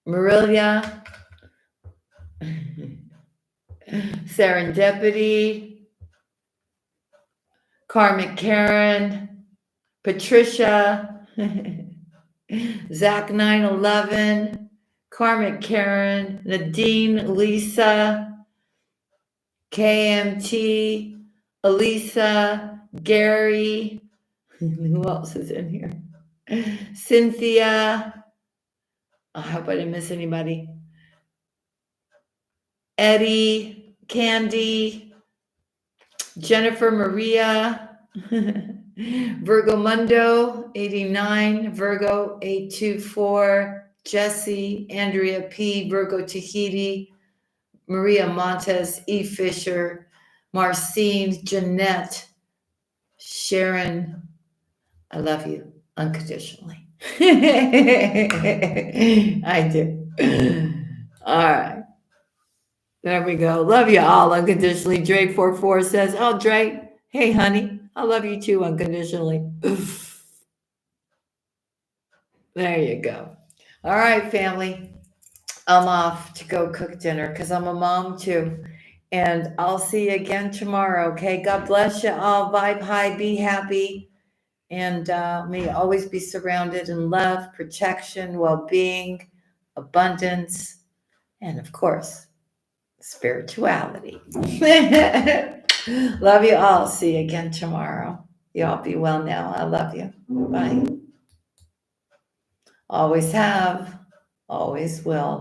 Melia, Serendipity, Karmic Karen, Patricia, Zach 911, Karmic Karen, Nadine, Lisa, KMT, Elisa, Gary, who else is in here? Cynthia, I hope I didn't miss anybody. Eddie, Candy, Jennifer Maria, Virgo Mundo, 89, Virgo 824, Jesse, Andrea P, Virgo Tahiti, Maria Montes, E. Fisher, Marcine, Jeanette, Sharon, I love you unconditionally. I do. All right. There we go. Love you all unconditionally. Dre44 says, oh, Dre, hey, honey, I love you too unconditionally. There you go. All right, family. I'm off to go cook dinner because I'm a mom too. And I'll see you again tomorrow. Okay. God bless you all. Vibe high. Be happy. And may you always be surrounded in love, protection, well-being, abundance, and of course, spirituality. Love you all. See you again tomorrow. You all be well now. I love you. Bye. Always have, always will.